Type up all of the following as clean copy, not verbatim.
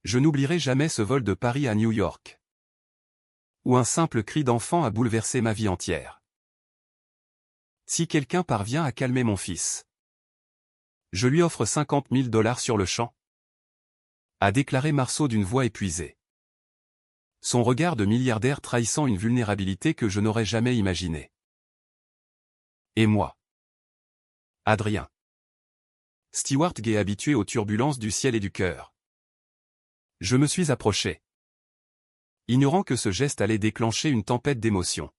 Je n'oublierai jamais ce vol de Paris à New York, où un simple cri d'enfant a bouleversé ma vie entière. Si quelqu'un parvient à calmer mon fils, je lui offre 50 000 $ sur le champ, a déclaré Marceau d'une voix épuisée. Son regard de milliardaire trahissant une vulnérabilité que je n'aurais jamais imaginée. Et moi? Adrien. Stewart Gay habitué aux turbulences du ciel et du cœur. Je me suis approché, ignorant que ce geste allait déclencher une tempête d'émotions,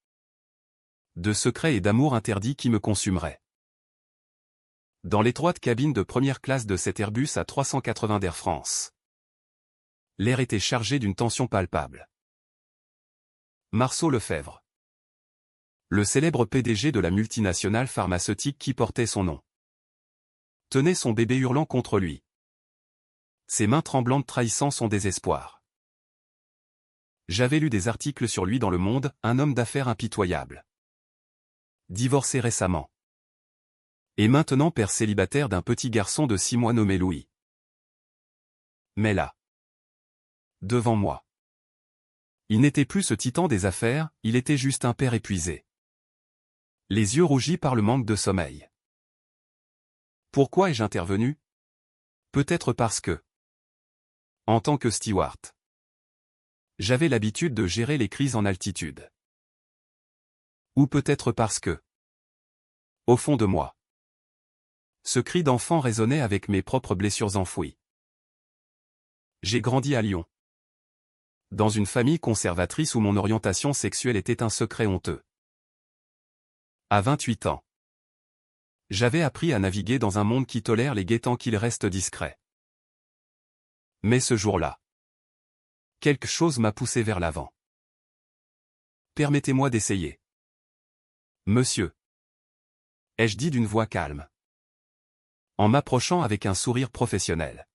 de secrets et d'amour interdits qui me consumeraient. Dans l'étroite cabine de première classe de cet Airbus A380 d'Air France, l'air était chargé d'une tension palpable. Marceau Lefebvre, le célèbre PDG de la multinationale pharmaceutique qui portait son nom, tenait son bébé hurlant contre lui, ses mains tremblantes trahissant son désespoir. J'avais lu des articles sur lui dans Le Monde, un homme d'affaires impitoyable, divorcé récemment, et maintenant père célibataire d'un petit garçon de 6 mois nommé Louis. Mais là, devant moi, il n'était plus ce titan des affaires, il était juste un père épuisé, les yeux rougis par le manque de sommeil. Pourquoi ai-je intervenu? Peut-être parce que, en tant que steward, j'avais l'habitude de gérer les crises en altitude. Ou peut-être parce que, au fond de moi, ce cri d'enfant résonnait avec mes propres blessures enfouies. J'ai grandi à Lyon, dans une famille conservatrice où mon orientation sexuelle était un secret honteux. À 28 ans, j'avais appris à naviguer dans un monde qui tolère les gays tant qu'ils restent discrets. Mais ce jour-là, quelque chose m'a poussé vers l'avant. Permettez-moi d'essayer. Monsieur, ai-je dit d'une voix calme, en m'approchant avec un sourire professionnel.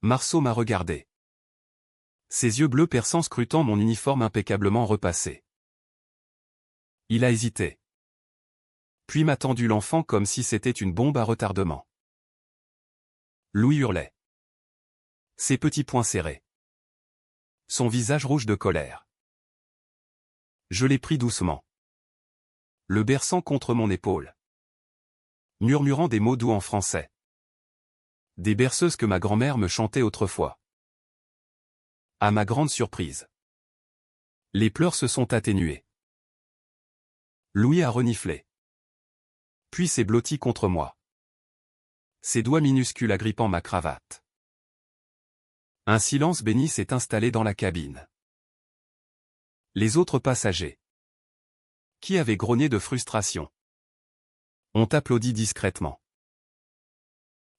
Marceau m'a regardé, ses yeux bleus perçants scrutant mon uniforme impeccablement repassé. Il a hésité, puis m'a tendu l'enfant comme si c'était une bombe à retardement. Louis hurlait, ses petits poings serrés, son visage rouge de colère. Je l'ai pris doucement, le berçant contre mon épaule, murmurant des mots doux en français, des berceuses que ma grand-mère me chantait autrefois. À ma grande surprise, les pleurs se sont atténués. Louis a reniflé, puis s'est blotti contre moi, ses doigts minuscules agrippant ma cravate. Un silence béni s'est installé dans la cabine. Les autres passagers, qui avaient grogné de frustration, ont applaudi discrètement.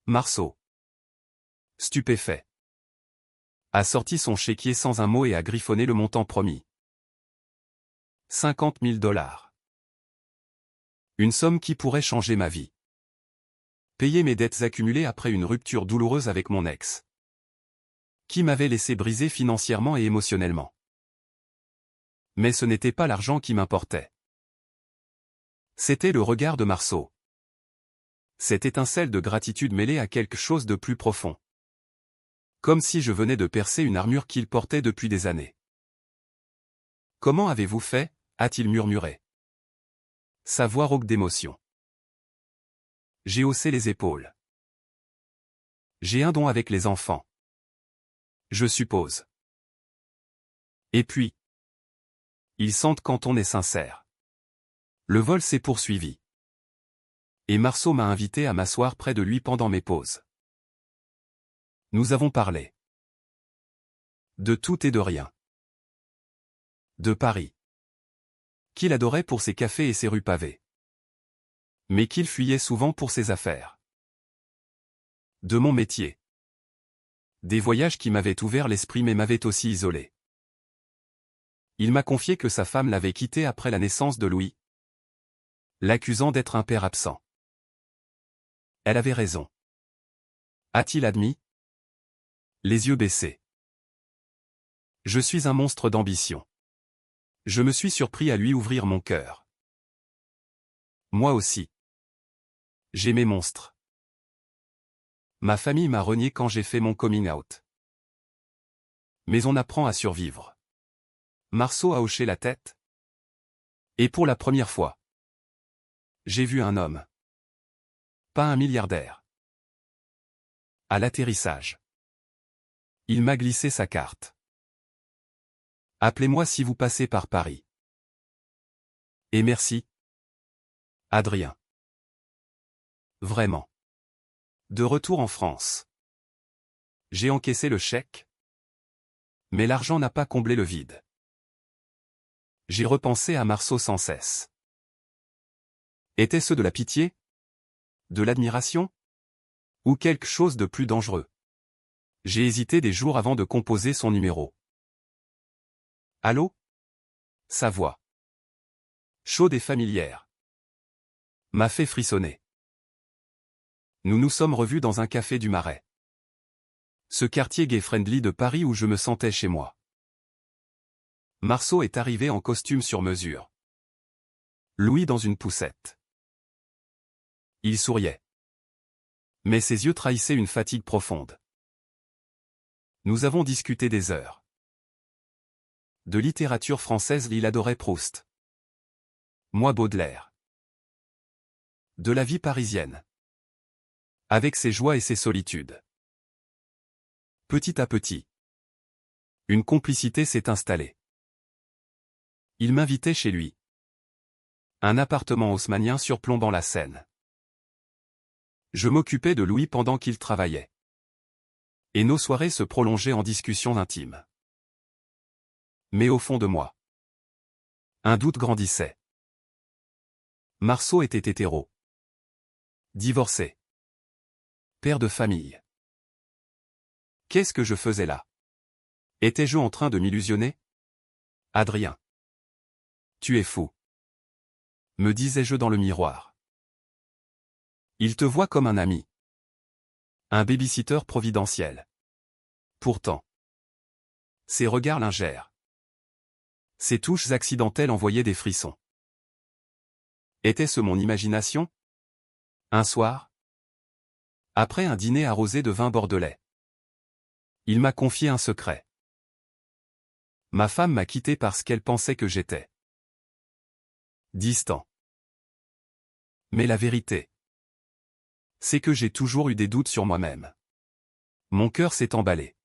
Marceau, stupéfait, a sorti son chéquier sans un mot et a griffonné le montant promis. 50 000 $. Une somme qui pourrait changer ma vie. Payer mes dettes accumulées après une rupture douloureuse avec mon ex, qui m'avait laissé brisé financièrement et émotionnellement. Mais ce n'était pas l'argent qui m'importait. C'était le regard de Marceau. Cette étincelle de gratitude mêlée à quelque chose de plus profond. Comme si je venais de percer une armure qu'il portait depuis des années. « Comment avez-vous fait » a-t-il murmuré. Sa voix rauque d'émotion. J'ai haussé les épaules. J'ai un don avec les enfants, je suppose. Et puis, ils sentent quand on est sincère. Le vol s'est poursuivi. Et Marceau m'a invité à m'asseoir près de lui pendant mes pauses. Nous avons parlé de tout et de rien. De Paris, qu'il adorait pour ses cafés et ses rues pavées, mais qu'il fuyait souvent pour ses affaires. De mon métier. Des voyages qui m'avaient ouvert l'esprit mais m'avaient aussi isolé. Il m'a confié que sa femme l'avait quitté après la naissance de Louis, l'accusant d'être un père absent. Elle avait raison. A-t-il admis? Les yeux baissés. Je suis un monstre d'ambition. Je me suis surpris à lui ouvrir mon cœur. Moi aussi. J'ai mes monstres. Ma famille m'a renié quand j'ai fait mon coming out. Mais on apprend à survivre. Marceau a hoché la tête. Et pour la première fois, j'ai vu un homme. Pas un milliardaire. À l'atterrissage. Il m'a glissé sa carte. Appelez-moi si vous passez par Paris. Et merci. Adrien. Vraiment. De retour en France. J'ai encaissé le chèque. Mais l'argent n'a pas comblé le vide. J'ai repensé à Marceau sans cesse. Était-ce de la pitié? De l'admiration? Ou quelque chose de plus dangereux? J'ai hésité des jours avant de composer son numéro. Allô? Sa voix, chaude et familière, m'a fait frissonner. Nous nous sommes revus dans un café du Marais. Ce quartier gay-friendly de Paris où je me sentais chez moi. Marceau est arrivé en costume sur mesure. Louis dans une poussette. Il souriait. Mais ses yeux trahissaient une fatigue profonde. Nous avons discuté des heures. De littérature française, il adorait Proust. Moi Baudelaire. De la vie parisienne. Avec ses joies et ses solitudes. Petit à petit, une complicité s'est installée. Il m'invitait chez lui. Un appartement haussmannien surplombant la Seine. Je m'occupais de Louis pendant qu'il travaillait. Et nos soirées se prolongeaient en discussions intimes. Mais au fond de moi, un doute grandissait. Marceau était hétéro. Divorcé. Père de famille. Qu'est-ce que je faisais là? Étais-je en train de m'illusionner? Adrien. Tu es fou. Me disais-je dans le miroir. Il te voit comme un ami. Un baby-sitter providentiel. Pourtant. Ses regards lingères. Ses touches accidentelles envoyaient des frissons. Était-ce mon imagination? Un soir, après un dîner arrosé de vin bordelais, il m'a confié un secret. Ma femme m'a quitté parce qu'elle pensait que j'étais distant. Mais la vérité, c'est que j'ai toujours eu des doutes sur moi-même. Mon cœur s'est emballé.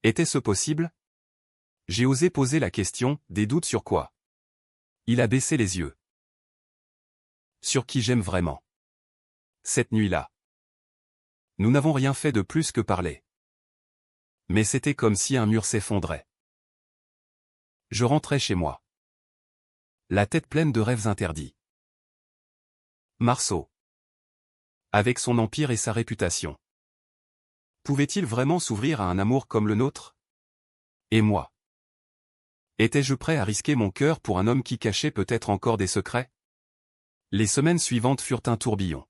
Était-ce possible? J'ai osé poser la question, des doutes sur quoi? Il a baissé les yeux. Sur qui j'aime vraiment. Cette nuit-là. Nous n'avons rien fait de plus que parler. Mais c'était comme si un mur s'effondrait. Je rentrais chez moi. La tête pleine de rêves interdits. Marceau. Avec son empire et sa réputation. Pouvait-il vraiment s'ouvrir à un amour comme le nôtre? Et moi? Étais-je prêt à risquer mon cœur pour un homme qui cachait peut-être encore des secrets? Les semaines suivantes furent un tourbillon.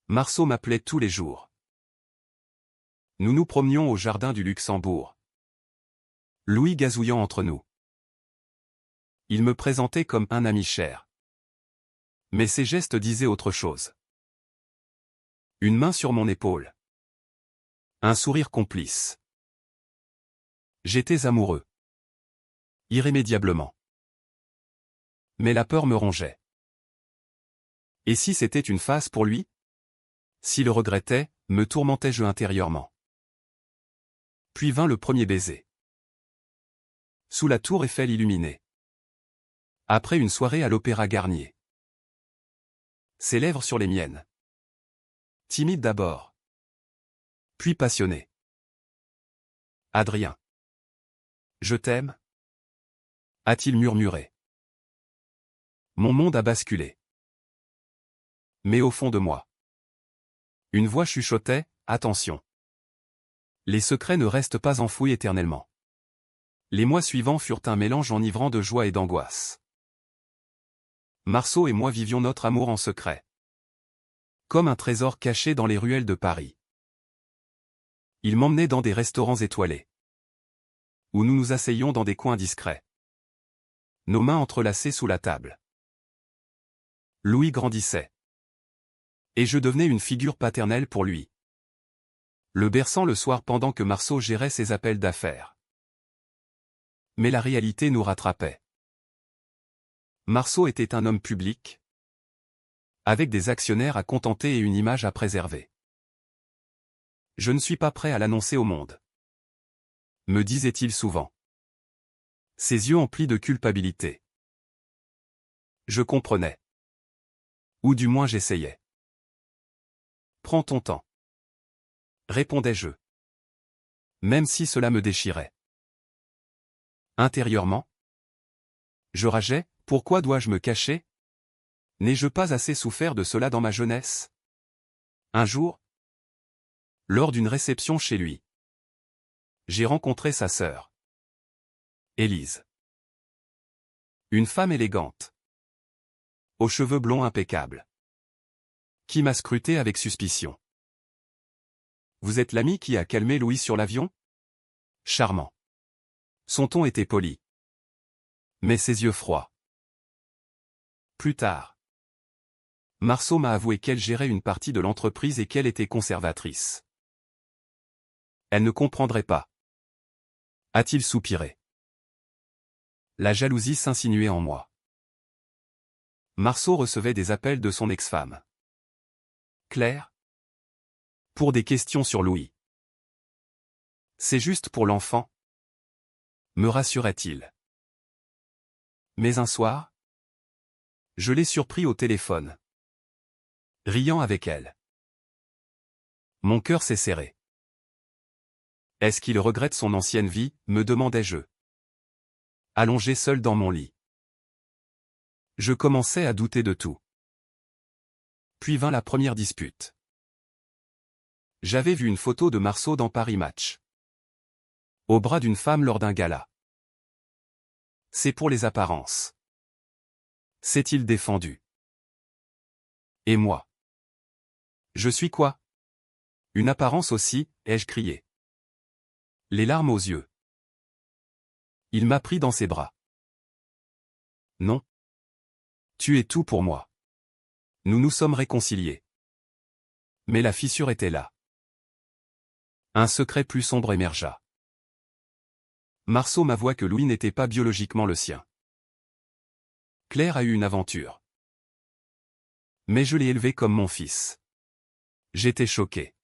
Marceau m'appelait tous les jours. Nous nous promenions au jardin du Luxembourg. Louis gazouillant entre nous. Il me présentait comme un ami cher. Mais ses gestes disaient autre chose. Une main sur mon épaule. Un sourire complice. J'étais amoureux. Irrémédiablement. Mais la peur me rongeait. Et si c'était une phase pour lui? S'il le regrettait, me tourmentais-je intérieurement. Puis vint le premier baiser. Sous la tour Eiffel illuminée. Après une soirée à l'Opéra Garnier. Ses lèvres sur les miennes. Timide d'abord. Puis passionné. Adrien. Je t'aime? A-t-il murmuré. Mon monde a basculé. Mais au fond de moi. Une voix chuchotait, attention. Les secrets ne restent pas enfouis éternellement. Les mois suivants furent un mélange enivrant de joie et d'angoisse. Marceau et moi vivions notre amour en secret. Comme un trésor caché dans les ruelles de Paris. Il m'emmenait dans des restaurants étoilés. Où nous nous asseyions dans des coins discrets. Nos mains entrelacées sous la table. Louis grandissait. Et je devenais une figure paternelle pour lui. le berçant le soir pendant que Marceau gérait ses appels d'affaires. Mais la réalité nous rattrapait. Marceau était un homme public, avec des actionnaires à contenter et une image à préserver. Je ne suis pas prêt à l'annoncer au monde, me disait-il souvent. Ses yeux emplis de culpabilité. Je comprenais. Ou du moins j'essayais. Prends ton temps, répondais-je. Même si cela me déchirait. Intérieurement, je rageais, pourquoi dois-je me cacher? N'ai-je pas assez souffert de cela dans ma jeunesse? Un jour, lors d'une réception chez lui, j'ai rencontré sa sœur, Élise. Une femme élégante, aux cheveux blonds impeccables, qui m'a scruté avec suspicion. Vous êtes l'ami qui a calmé Louis sur l'avion? Charmant. Son ton était poli, mais ses yeux froids. Plus tard, Marceau m'a avoué qu'elle gérait une partie de l'entreprise et qu'elle était conservatrice. Elle ne comprendrait pas, a-t-il soupiré. La jalousie s'insinuait en moi. Marceau recevait des appels de son ex-femme, Claire, pour des questions sur Louis. C'est juste pour l'enfant, me rassurait-il. Mais un soir, je l'ai surpris au téléphone, riant avec elle. Mon cœur s'est serré. Est-ce qu'il regrette son ancienne vie, me demandai-je. Allongé seul dans mon lit. Je commençais à douter de tout. Puis vint la première dispute. J'avais vu une photo de Marceau dans Paris Match, au bras d'une femme lors d'un gala. C'est pour les apparences, s'est-il défendu. Et moi? Je suis quoi? Une apparence aussi, ai-je crié. Les larmes aux yeux. Il m'a pris dans ses bras. Non. Tu es tout pour moi. Nous nous sommes réconciliés. Mais la fissure était là. Un secret plus sombre émergea. Marceau m'avoua que Louis n'était pas biologiquement le sien. Claire a eu une aventure. Mais je l'ai élevé comme mon fils. J'étais choqué.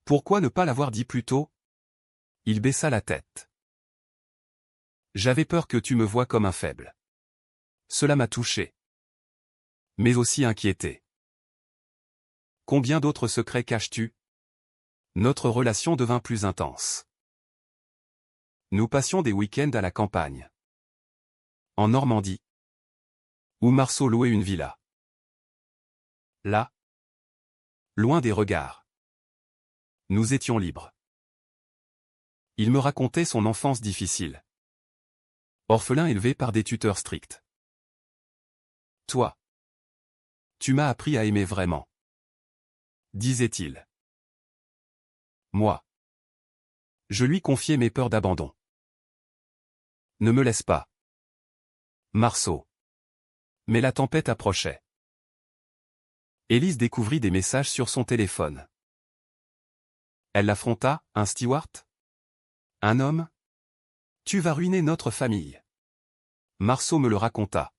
Pourquoi ne pas l'avoir dit plus tôt? Il baissa la tête. J'avais peur que tu me voies comme un faible. Cela m'a touché. Mais aussi inquiété. Combien d'autres secrets caches-tu? Notre relation devint plus intense. Nous passions des week-ends à la campagne. En Normandie. Où Marceau louait une villa. Là. Loin des regards. Nous étions libres. Il me racontait son enfance difficile. Orphelin élevé par des tuteurs stricts. Toi. Tu m'as appris à aimer vraiment. Disait-il. Moi. Je lui confiais mes peurs d'abandon. Ne me laisse pas. Marceau. Mais la tempête approchait. Élise découvrit des messages sur son téléphone. Elle l'affronta, un steward? Un homme? Tu vas ruiner notre famille. Marceau me le raconta.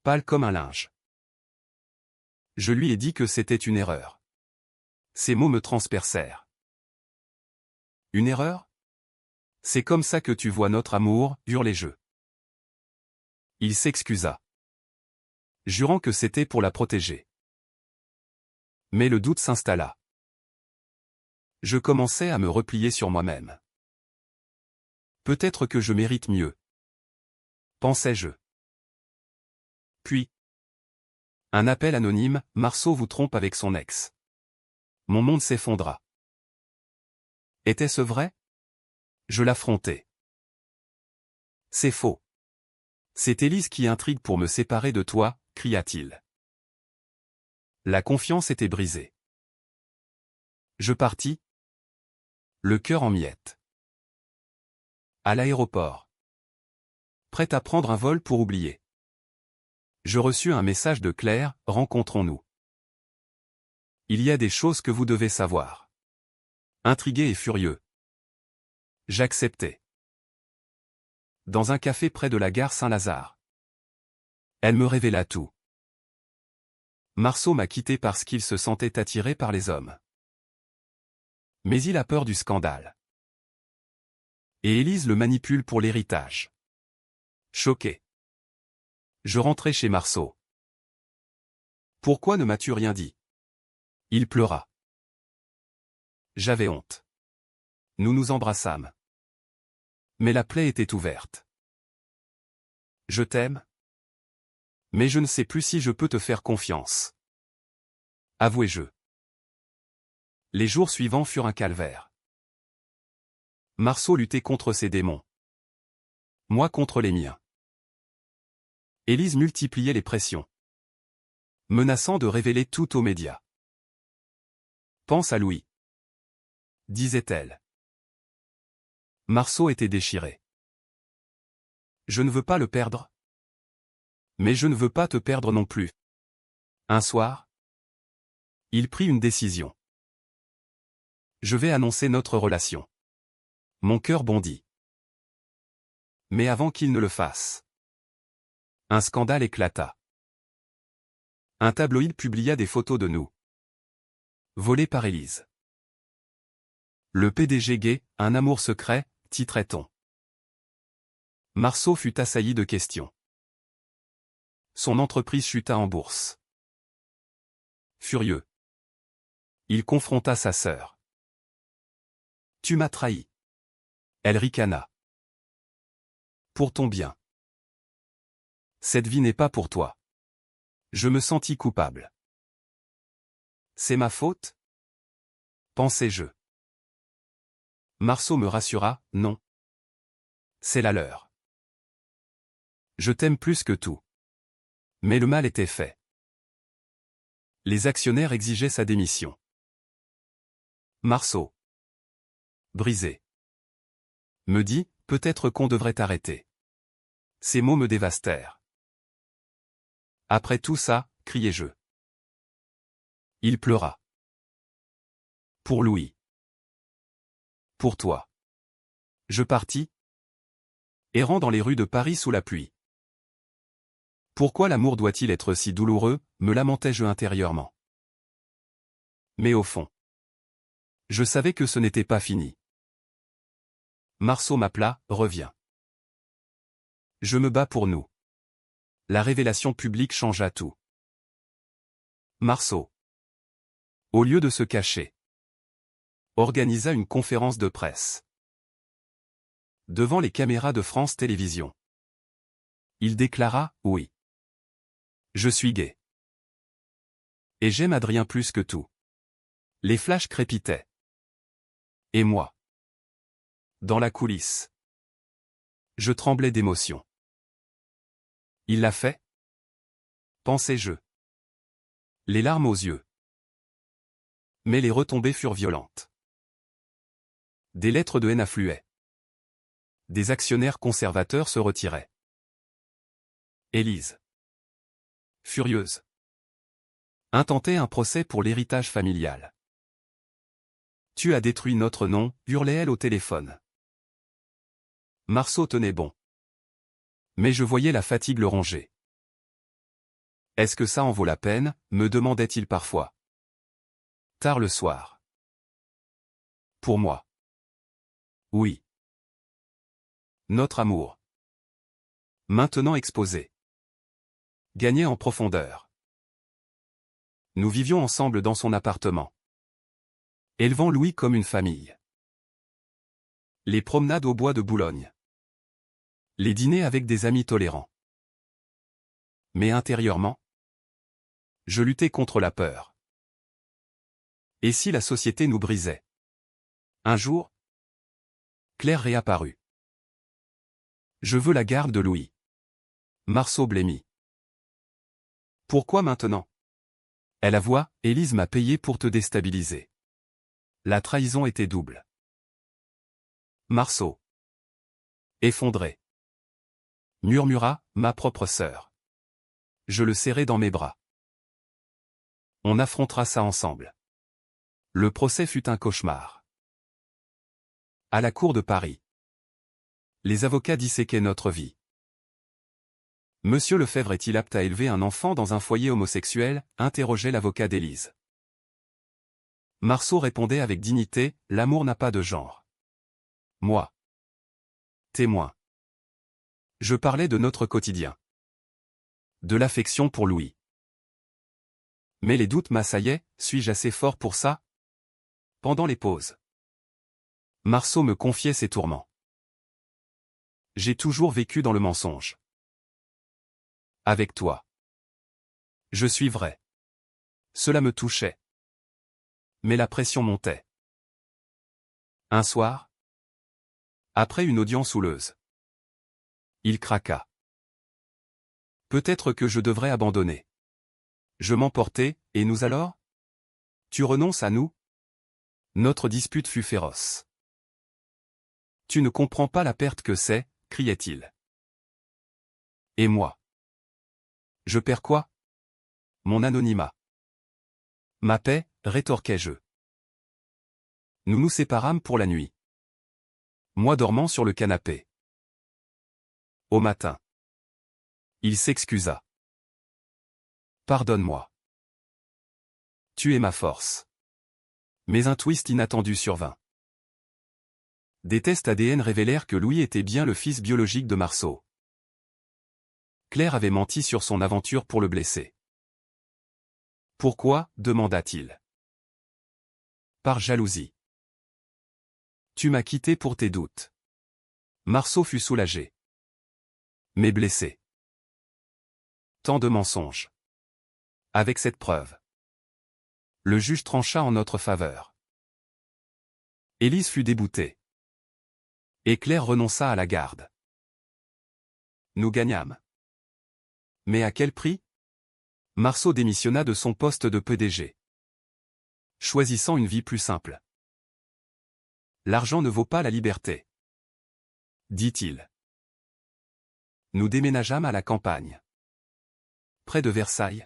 Pâle comme un linge. Je lui ai dit que c'était une erreur. Ces mots me transpercèrent. Une erreur? C'est comme ça que tu vois notre amour, hurlai-je. Il s'excusa, jurant que c'était pour la protéger. Mais le doute s'installa. Je commençais à me replier sur moi-même. Peut-être que je mérite mieux, pensais-je. Puis, un appel anonyme, Marceau vous trompe avec son ex. Mon monde s'effondra. Était-ce vrai? Je l'affrontai. C'est faux. C'est Élise qui intrigue pour me séparer de toi, cria-t-il. La confiance était brisée. Je partis, le cœur en miettes. À l'aéroport. Prêt à prendre un vol pour oublier. Je reçus un message de Claire, rencontrons-nous. Il y a des choses que vous devez savoir. Intrigué et furieux. J'acceptais. Dans un café près de la gare Saint-Lazare. Elle me révéla tout. Marceau m'a quitté parce qu'il se sentait attiré par les hommes. Mais il a peur du scandale. Et Élise le manipule pour l'héritage. Choqué. Je rentrai chez Marceau. Pourquoi ne m'as-tu rien dit? Il pleura. J'avais honte. Nous nous embrassâmes. Mais la plaie était ouverte. Je t'aime. Mais je ne sais plus si je peux te faire confiance. Avouai-je. Les jours suivants furent un calvaire. Marceau luttait contre ses démons. Moi contre les miens. Élise multipliait les pressions. Menaçant de révéler tout aux médias. Pense à Louis. Disait-elle. Marceau était déchiré. Je ne veux pas le perdre. Mais je ne veux pas te perdre non plus. Un soir, il prit une décision. Je vais annoncer notre relation. Mon cœur bondit. Mais avant qu'il ne le fasse, un scandale éclata. Un tabloïd publia des photos de nous. Volées par Élise. Le PDG gay, un amour secret, titrait-on. Marceau fut assailli de questions. Son entreprise chuta en bourse. Furieux. Il confronta sa sœur. Tu m'as trahi. Elle ricana. Pour ton bien. Cette vie n'est pas pour toi. Je me sentis coupable. C'est ma faute? Pensai-je. Marceau me rassura, non. C'est la leur. Je t'aime plus que tout. Mais le mal était fait. Les actionnaires exigeaient sa démission. Marceau. Brisé. Me dit, peut-être qu'on devrait arrêter. Ces mots me dévastèrent. Après tout ça, criai-je. Il pleura. Pour Louis. Pour toi. Je partis, errant dans les rues de Paris sous la pluie. Pourquoi l'amour doit-il être si douloureux, me lamentais-je intérieurement. Mais au fond, je savais que ce n'était pas fini. Marceau m'appela, reviens. Je me bats pour nous. La révélation publique changea tout. Marceau, au lieu de se cacher, organisa une conférence de presse. Devant les caméras de France Télévisions. Il déclara, oui. Je suis gay. Et j'aime Adrien plus que tout. Les flashs crépitaient. Et moi. Dans la coulisse. Je tremblais d'émotion. Il l'a fait? Pensais-je. Les larmes aux yeux. Mais les retombées furent violentes. Des lettres de haine affluaient. Des actionnaires conservateurs se retiraient. Élise. Furieuse. Intentait un procès pour l'héritage familial. Tu as détruit notre nom, hurlait-elle au téléphone. Marceau tenait bon. Mais je voyais la fatigue le ronger. Est-ce que ça en vaut la peine, me demandait-il parfois. Tard le soir. Pour moi. Oui. Notre amour. Maintenant exposé. Gagnait en profondeur. Nous vivions ensemble dans son appartement. Élevant Louis comme une famille. Les promenades au bois de Boulogne. Les dîners avec des amis tolérants. Mais intérieurement, je luttais contre la peur. Et si la société nous brisait? Un jour, Claire réapparut. Je veux la garde de Louis. Marceau blêmit. Pourquoi maintenant? Elle avoua, Élise m'a payé pour te déstabiliser. La trahison était double. Marceau. Effondré. Murmura, ma propre sœur. Je le serrai dans mes bras. On affrontera ça ensemble. Le procès fut un cauchemar. À la cour de Paris. Les avocats disséquaient notre vie. Monsieur Lefebvre est-il apte à élever un enfant dans un foyer homosexuel? Interrogeait l'avocat d'Élise. Marceau répondait avec dignité, l'amour n'a pas de genre. Moi. Témoin. Je parlais de notre quotidien. De l'affection pour Louis. Mais les doutes m'assaillaient, suis-je assez fort pour ça? Pendant les pauses. Marceau me confiait ses tourments. J'ai toujours vécu dans le mensonge. Avec toi. Je suis vrai. Cela me touchait. Mais la pression montait. Un soir, après une audience houleuse, il craqua. Peut-être que je devrais abandonner. Je m'emportai, et nous alors? Tu renonces à nous? Notre dispute fut féroce. Tu ne comprends pas la perte que c'est, criait-il. Et moi? Je perds quoi? Mon anonymat. Ma paix, rétorquai-je. Nous nous séparâmes pour la nuit. Moi dormant sur le canapé. Au matin. Il s'excusa. Pardonne-moi. Tu es ma force. Mais un twist inattendu survint. Des tests ADN révélèrent que Louis était bien le fils biologique de Marceau. Claire avait menti sur son aventure pour le blesser. Pourquoi? Demanda-t-il. Par jalousie. Tu m'as quitté pour tes doutes. Marceau fut soulagé. Mais blessé. Tant de mensonges. Avec cette preuve. Le juge trancha en notre faveur. Élise fut déboutée. Et Claire renonça à la garde. Nous gagnâmes. Mais à quel prix? Marceau démissionna de son poste de PDG. Choisissant une vie plus simple. L'argent ne vaut pas la liberté. Dit-il. Nous déménageâmes à la campagne. Près de Versailles.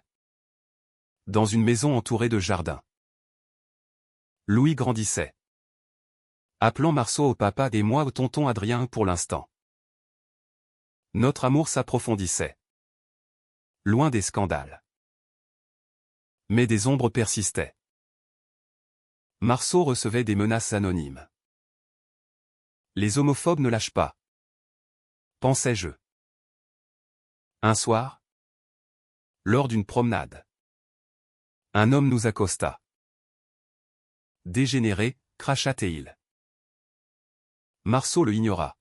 Dans une maison entourée de jardins. Louis grandissait. Appelant Marceau au papa et moi au tonton Adrien pour l'instant. Notre amour s'approfondissait. Loin des scandales. Mais des ombres persistaient. Marceau recevait des menaces anonymes. Les homophobes ne lâchent pas. Pensais-je. Un soir, lors d'une promenade, un homme nous accosta. Dégénéré, crachata-t-il. Marceau le ignora.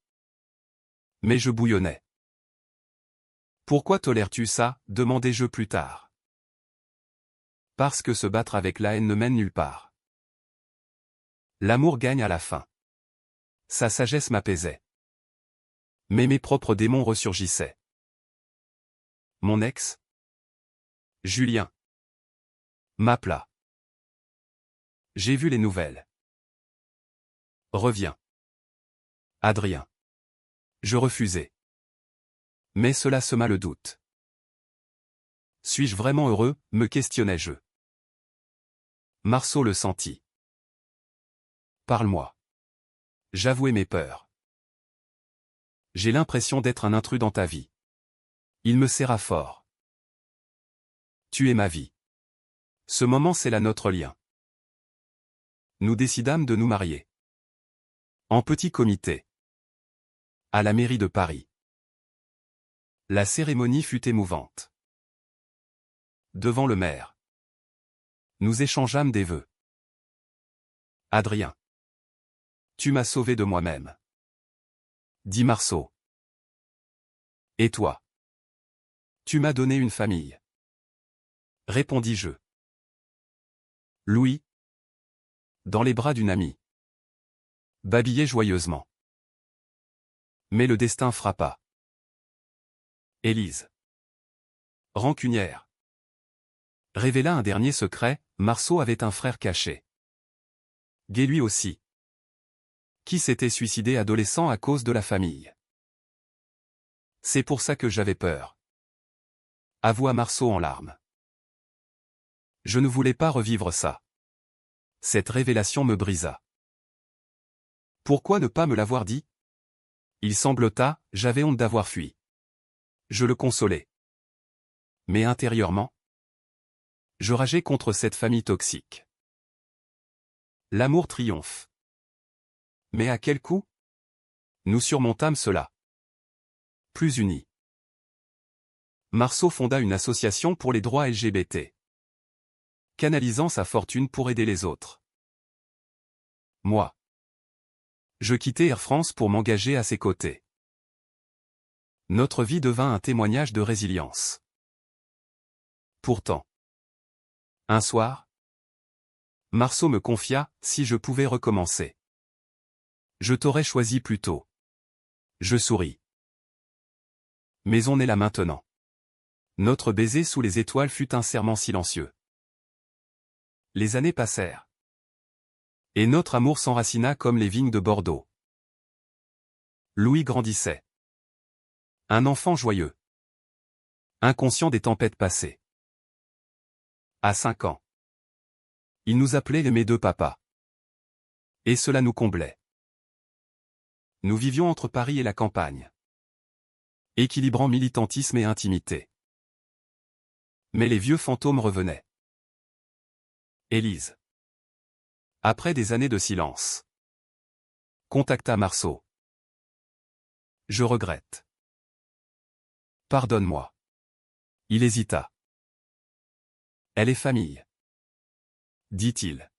Mais je bouillonnais. Pourquoi tolères-tu ça? Demandai-je plus tard. Parce que se battre avec la haine ne mène nulle part. L'amour gagne à la fin. Sa sagesse m'apaisait. Mais mes propres démons ressurgissaient. Mon ex, Julien, m'appela. J'ai vu les nouvelles. Reviens. Adrien. Je refusai. Mais cela sema le doute. Suis-je vraiment heureux? Me questionnai-je. Marceau le sentit. Parle-moi. J'avouai mes peurs. J'ai l'impression d'être un intrus dans ta vie. Il me serra fort. Tu es ma vie. Ce moment scella notre lien. Nous décidâmes de nous marier. En petit comité. À la mairie de Paris. La cérémonie fut émouvante. Devant le maire. Nous échangeâmes des vœux. Adrien. Tu m'as sauvé de moi-même. Dit Marceau. Et toi? Tu m'as donné une famille. Répondis-je. Louis. Dans les bras d'une amie. Babillait joyeusement. Mais le destin frappa. Élise. Rancunière. Révéla un dernier secret, Marceau avait un frère caché. Gay lui aussi. Qui s'était suicidé adolescent à cause de la famille. C'est pour ça que j'avais peur. Avoua Marceau en larmes. Je ne voulais pas revivre ça. Cette révélation me brisa. Pourquoi ne pas me l'avoir dit? Il sanglota, j'avais honte d'avoir fui. Je le consolai. Mais intérieurement, je rageais contre cette famille toxique. L'amour triomphe. Mais à quel coût? Nous surmontâmes cela. Plus unis. Marceau fonda une association pour les droits LGBT. Canalisant sa fortune pour aider les autres. Moi. Je quittai Air France pour m'engager à ses côtés. Notre vie devint un témoignage de résilience. Pourtant. Un soir, Marceau me confia, si je pouvais recommencer. Je t'aurais choisi plus tôt. Je souris. Mais on est là maintenant. Notre baiser sous les étoiles fut un serment silencieux. Les années passèrent. Et notre amour s'enracina comme les vignes de Bordeaux. Louis grandissait. Un enfant joyeux. Inconscient des tempêtes passées. À 5 ans. Il nous appelait mes deux papas. Et cela nous comblait. Nous vivions entre Paris et la campagne. Équilibrant militantisme et intimité. Mais les vieux fantômes revenaient. Élise. Après des années de silence. Contacta Marceau. Je regrette. Pardonne-moi. Il hésita. Elle est famille. Dit-il.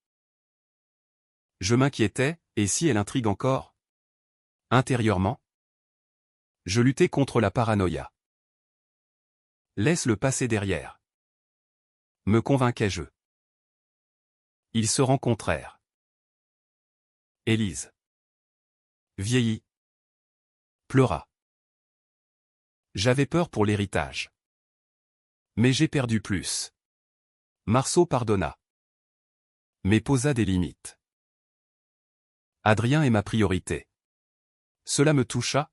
Je m'inquiétais, et si elle intrigue encore? Intérieurement, je luttais contre la paranoïa. Laisse le passé derrière. Me convainquais-je. Ils se rencontrèrent. Élise. Vieillit. Pleura. J'avais peur pour l'héritage. Mais j'ai perdu plus. Marceau pardonna. Mais posa des limites. Adrien est ma priorité. Cela me toucha,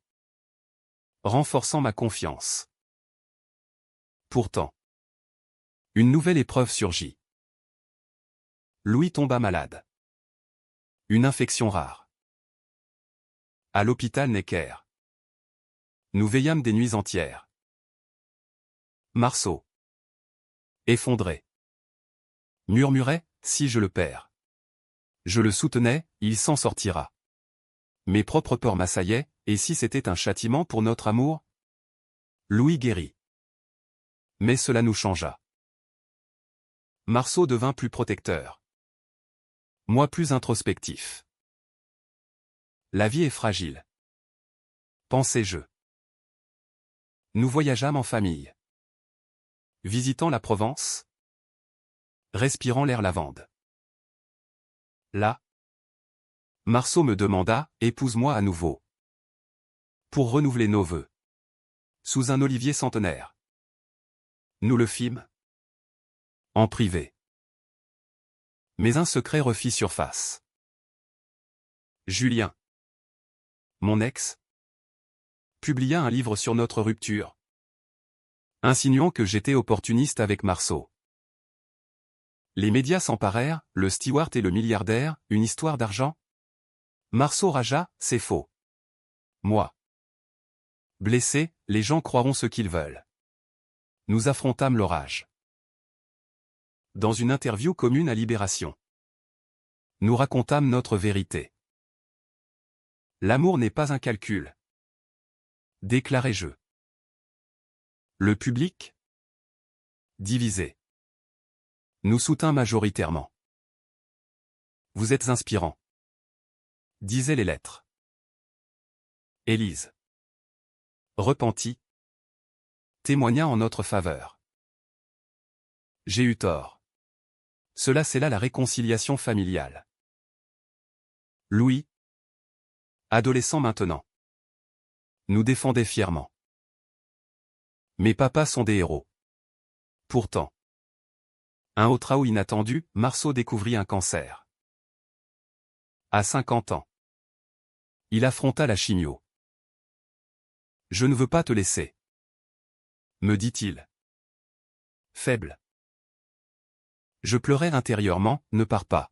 renforçant ma confiance. Pourtant, une nouvelle épreuve surgit. Louis tomba malade. Une infection rare. À l'hôpital Necker. Nous veillâmes des nuits entières. Marceau. Effondré. Murmurait, si je le perds. Je le soutenais, il s'en sortira. Mes propres peurs m'assaillaient, et si c'était un châtiment pour notre amour? Louis guérit. Mais cela nous changea. Marceau devint plus protecteur. Moi plus introspectif. La vie est fragile. Pensais-je. Nous voyageâmes en famille. Visitant la Provence. Respirant l'air lavande. Là. Marceau me demanda, épouse-moi à nouveau. Pour renouveler nos vœux. Sous un olivier centenaire. Nous le fîmes. En privé. Mais un secret refit surface. Julien. Mon ex. Publia un livre sur notre rupture. Insinuant que j'étais opportuniste avec Marceau. Les médias s'emparèrent, le steward et le milliardaire, une histoire d'argent? Marceau ragea, c'est faux. Moi. Blessé, les gens croiront ce qu'ils veulent. Nous affrontâmes l'orage. Dans une interview commune à Libération. Nous racontâmes notre vérité. L'amour n'est pas un calcul. Déclarai-je. Le public? Divisé. Nous soutint majoritairement. Vous êtes inspirant. Disaient les lettres. Élise. Repentie. Témoigna en notre faveur. J'ai eu tort. Cela c'est là la réconciliation familiale. Louis. Adolescent maintenant. Nous défendait fièrement. Mes papas sont des héros. Pourtant. Un autre out inattendu, Marceau découvrit un cancer. À 50 ans. Il affronta la chimio. Je ne veux pas te laisser. Me dit-il. Faible. Je pleurais intérieurement, ne pars pas.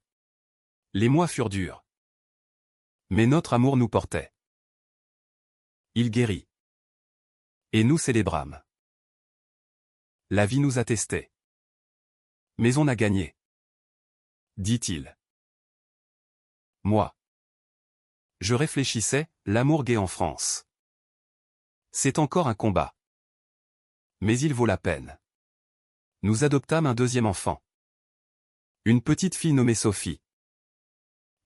Les mois furent durs. Mais notre amour nous portait. Il guérit. Et nous célébrâmes. La vie nous attestait. Mais on a gagné. Dit-il. Moi. Je réfléchissais, l'amour gai en France. C'est encore un combat. Mais il vaut la peine. Nous adoptâmes un deuxième enfant. Une petite fille nommée Sophie.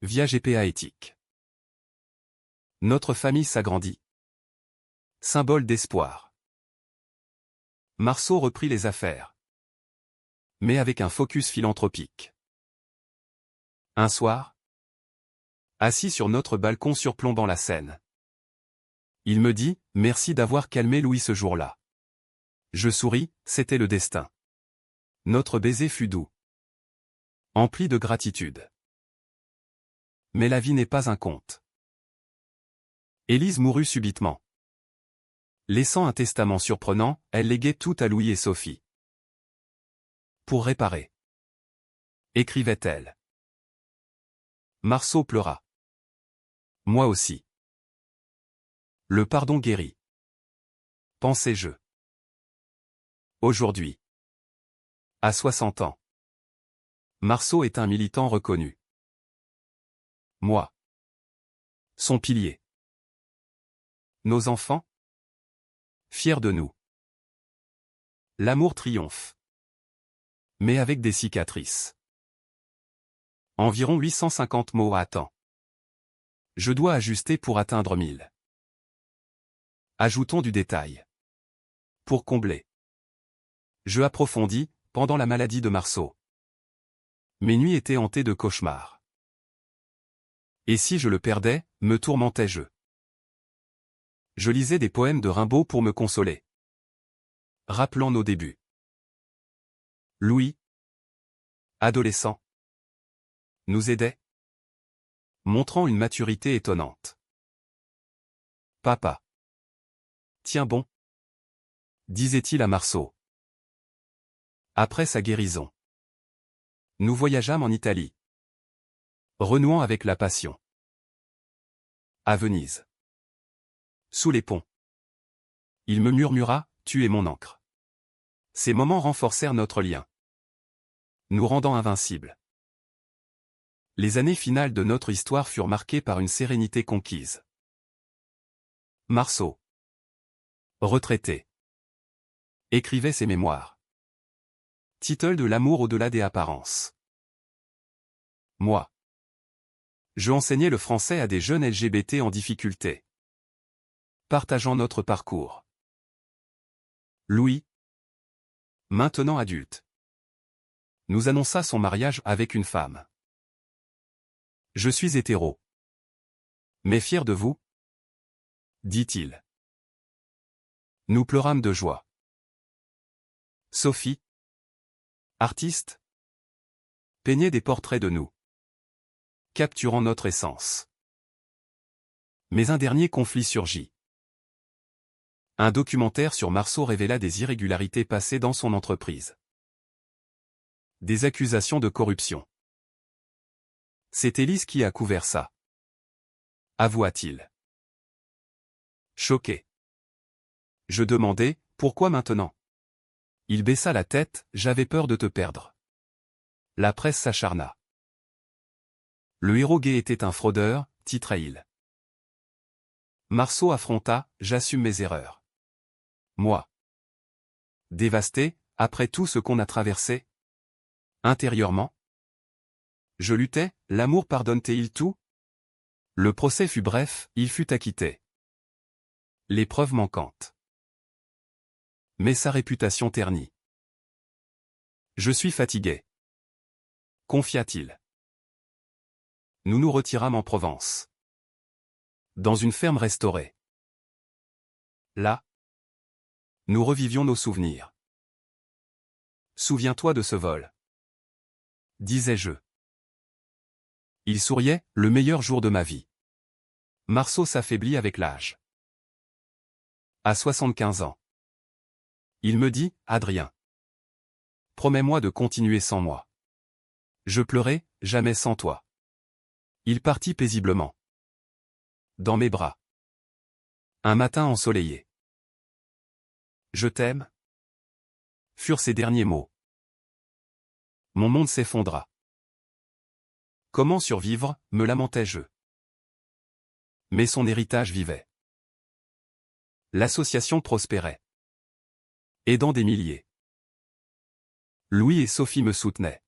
Via GPA éthique. Notre famille s'agrandit. Symbole d'espoir. Marceau reprit les affaires. Mais avec un focus philanthropique. Un soir, assis sur notre balcon surplombant la Seine, il me dit « Merci d'avoir calmé Louis ce jour-là ». Je souris, c'était le destin. Notre baiser fut doux. Empli de gratitude. Mais la vie n'est pas un conte. Élise mourut subitement. Laissant un testament surprenant, elle léguait tout à Louis et Sophie. Pour réparer. Écrivait-elle. Marceau pleura. Moi aussi. Le pardon guérit. Pensais-je. Aujourd'hui. À 60 ans. Marceau est un militant reconnu. Moi. Son pilier. Nos enfants. Fiers de nous. L'amour triomphe. Mais avec des cicatrices. Environ 850 mots à temps. Je dois ajuster pour atteindre 1000. Ajoutons du détail. Pour combler. Je approfondis, pendant la maladie de Marceau. Mes nuits étaient hantées de cauchemars. Et si je le perdais, me tourmentais-je. Je lisais des poèmes de Rimbaud pour me consoler. Rappelant nos débuts. Louis, adolescent, nous aidait, montrant une maturité étonnante. Papa. Tiens bon, disait-il à Marceau. Après sa guérison. Nous voyageâmes en Italie. Renouant avec la passion. À Venise. Sous les ponts. Il me murmura, tu es mon encre. Ces moments renforcèrent notre lien. Nous rendant invincibles. Les années finales de notre histoire furent marquées par une sérénité conquise. Marceau. Retraité. Écrivait ses mémoires. Title de l'amour au-delà des apparences. Moi. Je enseignais le français à des jeunes LGBT en difficulté. Partageant notre parcours. Louis. Maintenant adulte. Nous annonça son mariage avec une femme. Je suis hétéro. Mais fier de vous, dit-il. Nous pleurâmes de joie. Sophie, artiste, peignait des portraits de nous, capturant notre essence. Mais un dernier conflit surgit. Un documentaire sur Marceau révéla des irrégularités passées dans son entreprise. Des accusations de corruption. C'est Élise qui a couvert ça. Avoua-t-il. Choqué. Je demandai, pourquoi maintenant? Il baissa la tête, j'avais peur de te perdre. La presse s'acharna. Le héros gay était un fraudeur, titrait-il. Marceau affronta, j'assume mes erreurs. Moi. Dévasté, après tout ce qu'on a traversé. Intérieurement. Je luttais, l'amour pardonne-t-il tout? Le procès fut bref, il fut acquitté. Les preuves manquantes. Mais sa réputation ternie. Je suis fatigué. Confia-t-il. Nous nous retirâmes en Provence. Dans une ferme restaurée. Là. Nous revivions nos souvenirs. Souviens-toi de ce vol. Disais-je. Il souriait, le meilleur jour de ma vie. Marceau s'affaiblit avec l'âge. À 75 ans. Il me dit, Adrien. Promets-moi de continuer sans moi. Je pleurais, jamais sans toi. Il partit paisiblement. Dans mes bras. Un matin ensoleillé. Je t'aime, furent ses derniers mots. Mon monde s'effondra. Comment survivre, me lamentai-je. Mais son héritage vivait. L'association prospérait. Aidant des milliers. Louis et Sophie me soutenaient.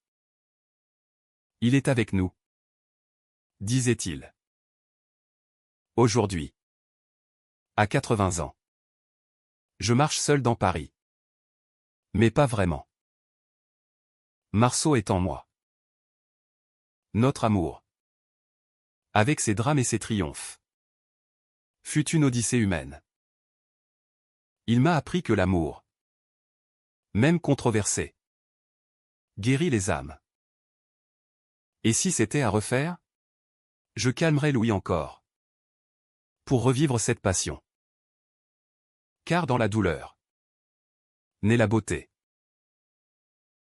Il est avec nous, disait-il. Aujourd'hui. À 80 ans. Je marche seul dans Paris. Mais pas vraiment. Marceau est en moi. Notre amour, avec ses drames et ses triomphes, fut une odyssée humaine. Il m'a appris que l'amour, même controversé, guérit les âmes. Et si c'était à refaire, je calmerais Louis encore, pour revivre cette passion. Car dans la douleur naît la beauté.